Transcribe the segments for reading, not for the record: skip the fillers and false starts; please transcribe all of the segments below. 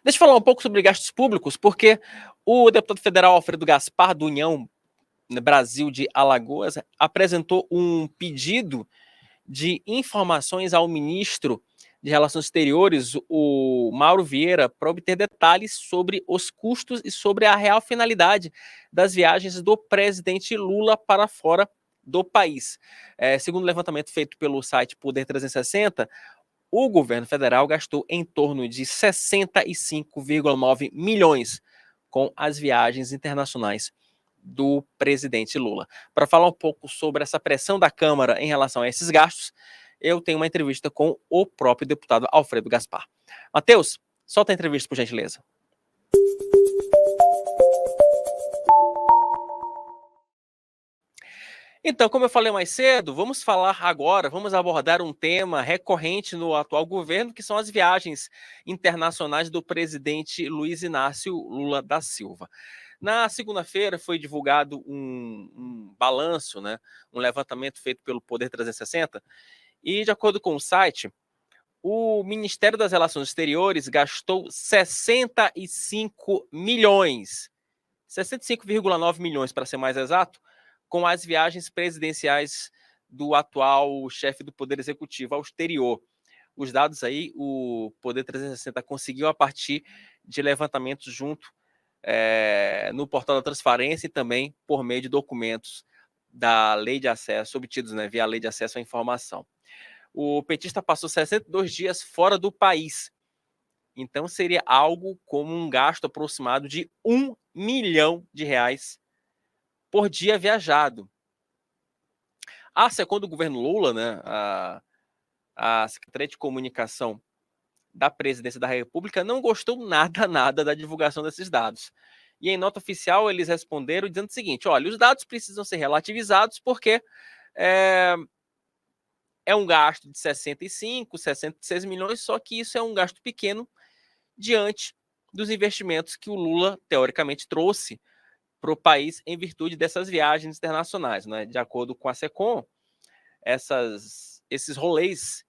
Deixa eu falar um pouco sobre gastos públicos, porque o deputado federal Alfredo Gaspar, do União Brasil de Alagoas, apresentou um pedido de informações ao ministro de Relações Exteriores, o Mauro Vieira, para obter detalhes sobre os custos e sobre a real finalidade das viagens do presidente Lula para fora do país. Segundo o levantamento feito pelo site Poder 360, o governo federal gastou em torno de 65,9 milhões com as viagens internacionais do presidente Lula. Para falar um pouco sobre essa pressão da Câmara em relação a esses gastos, eu tenho uma entrevista com o próprio deputado Alfredo Gaspar. Matheus, solta a entrevista, por gentileza. Então, como eu falei mais cedo, vamos falar agora, vamos abordar um tema recorrente no atual governo, que são as viagens internacionais do presidente Luiz Inácio Lula da Silva. Na segunda-feira foi divulgado um balanço, né, um levantamento feito pelo Poder 360, e de acordo com o site, o Ministério das Relações Exteriores gastou 65 milhões, 65,9 milhões para ser mais exato, com as viagens presidenciais do atual chefe do Poder Executivo ao exterior. Os dados aí, o Poder 360 conseguiu a partir de levantamentos junto no portal da Transparência e também por meio de documentos da lei de acesso, obtidos, né, via lei de acesso à informação. O petista passou 62 dias fora do país. Então seria algo como um gasto aproximado de R$1 milhão por dia viajado. A SECOM do governo Lula, né, a Secretaria de Comunicação da Presidência da República, não gostou nada da divulgação desses dados. E em nota oficial eles responderam dizendo o seguinte: olha, os dados precisam ser relativizados porque é um gasto de 65, 66 milhões, só que isso é um gasto pequeno diante dos investimentos que o Lula, teoricamente, trouxe para o país em virtude dessas viagens internacionais, né? De acordo com a SECOM, esses rolês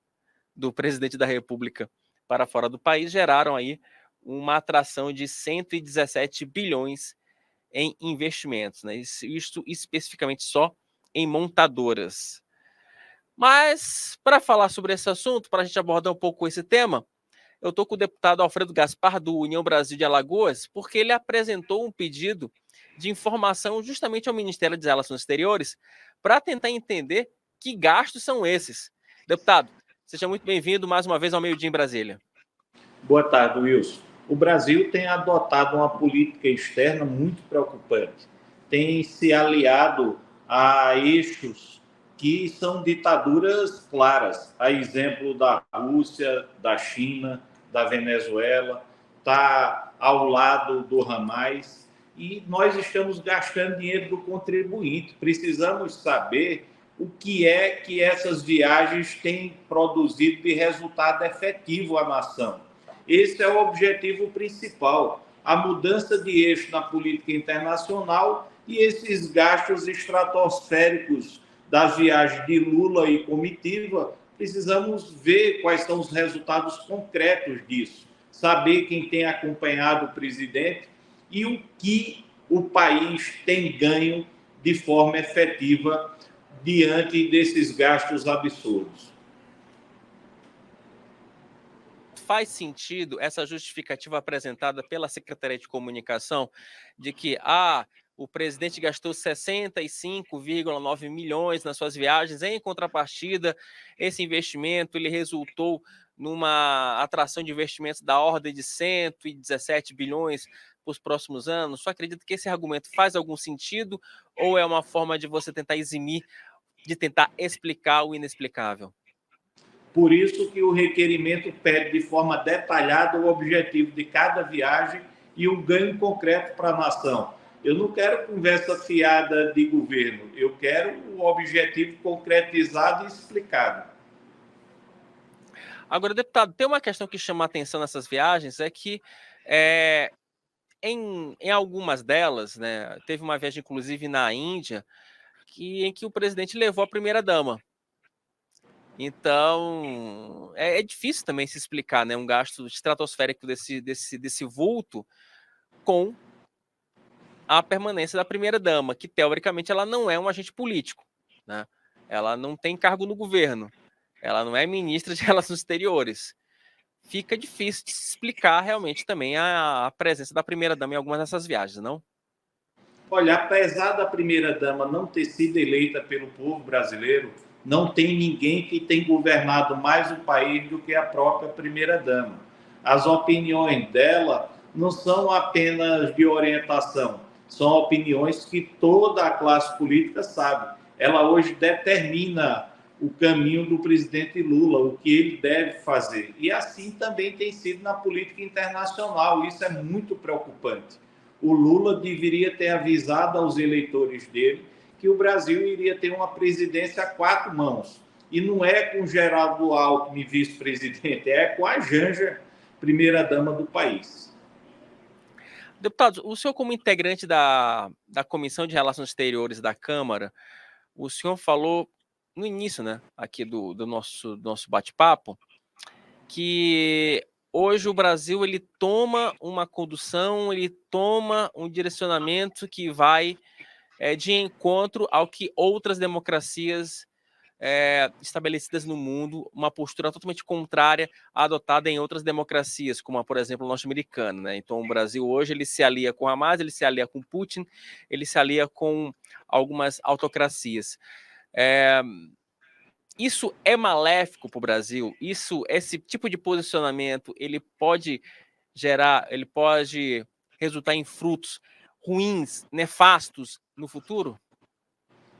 do presidente da República para fora do país geraram aí uma atração de 117 bilhões em investimentos, né? Isso especificamente só em montadoras. Mas, para falar sobre esse assunto, para a gente abordar um pouco esse tema, eu estou com o deputado Alfredo Gaspar, do União Brasil de Alagoas, porque ele apresentou um pedido de informação justamente ao Ministério das Relações Exteriores para tentar entender que gastos são esses. Deputado, seja muito bem-vindo mais uma vez ao Meio Dia em Brasília. Boa tarde, Wilson. O Brasil tem adotado uma política externa muito preocupante. Tem se aliado a eixos que são ditaduras claras, a exemplo da Rússia, da China, da Venezuela, está ao lado do Hamas, e nós estamos gastando dinheiro do contribuinte. Precisamos saber o que é que essas viagens têm produzido de resultado efetivo à nação. Esse é o objetivo principal, a mudança de eixo na política internacional e esses gastos estratosféricos das viagens de Lula e comitiva. Precisamos ver quais são os resultados concretos disso, saber quem tem acompanhado o presidente e o que o país tem ganho de forma efetiva diante desses gastos absurdos. Faz sentido essa justificativa apresentada pela Secretaria de Comunicação de que o presidente gastou 65,9 milhões nas suas viagens, em contrapartida, esse investimento ele resultou numa atração de investimentos da ordem de 117 bilhões para os próximos anos? Só acredita que esse argumento faz algum sentido ou é uma forma de você tentar eximir, de tentar explicar o inexplicável? Por isso que o requerimento pede de forma detalhada o objetivo de cada viagem e o ganho concreto para a nação. Eu não quero conversa fiada de governo, eu quero o objetivo concretizado e explicado. Agora, deputado, tem uma questão que chama a atenção nessas viagens, é que em algumas delas, né, teve uma viagem inclusive na Índia, em que o presidente levou a primeira-dama. Então, é difícil também se explicar, né, um gasto estratosférico desse vulto com a permanência da primeira-dama, que teoricamente ela não é um agente político, né? Ela não tem cargo no governo, ela não é ministra de Relações Exteriores. Fica difícil de se explicar realmente também a presença da primeira-dama em algumas dessas viagens, não? Olha, apesar da primeira-dama não ter sido eleita pelo povo brasileiro, não tem ninguém que tem governado mais o país do que a própria primeira-dama. As opiniões dela não são apenas de orientação, são opiniões que toda a classe política sabe. Ela hoje determina o caminho do presidente Lula, o que ele deve fazer. E assim também tem sido na política internacional. Isso é muito preocupante. O Lula deveria ter avisado aos eleitores dele que o Brasil iria ter uma presidência a 4 mãos. E não é com Geraldo Alckmin, vice-presidente, é com a Janja, primeira-dama do país. Deputado, o senhor como integrante da Comissão de Relações Exteriores da Câmara, o senhor falou no início, né, aqui do nosso bate-papo, que hoje o Brasil ele toma uma condução, ele toma um direcionamento que vai de encontro ao que outras democracias estabelecidas no mundo, uma postura totalmente contrária à adotada em outras democracias, como, por exemplo, a norte-americana, né? Então, o Brasil hoje ele se alia com Hamas, ele se alia com Putin, ele se alia com algumas autocracias. Isso é maléfico para o Brasil? Esse tipo de posicionamento, ele pode resultar em frutos ruins, nefastos no futuro?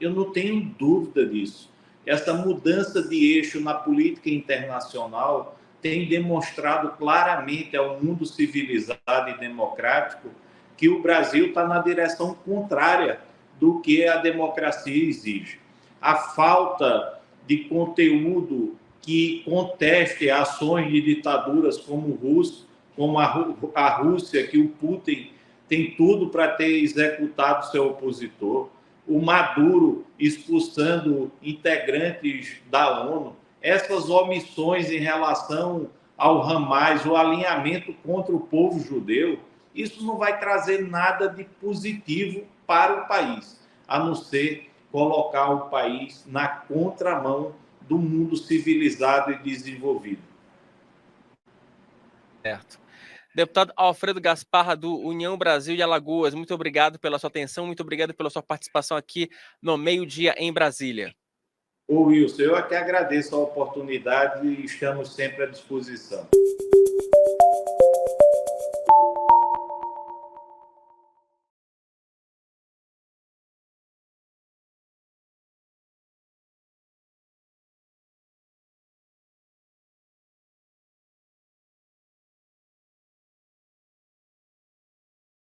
Eu não tenho dúvida disso. Essa mudança de eixo na política internacional tem demonstrado claramente ao mundo civilizado e democrático que o Brasil está na direção contrária do que a democracia exige. A falta de conteúdo que conteste ações de ditaduras como a Rússia, que o Putin tem tudo para ter executado seu opositor, o Maduro expulsando integrantes da ONU, essas omissões em relação ao Hamas, o alinhamento contra o povo judeu, isso não vai trazer nada de positivo para o país, a não ser colocar o país na contramão do mundo civilizado e desenvolvido. Certo. Deputado Alfredo Gasparra, do União Brasil de Alagoas, muito obrigado pela sua atenção, muito obrigado pela sua participação aqui no Meio-Dia em Brasília. Ô Wilson, eu aqui agradeço a oportunidade e estamos sempre à disposição.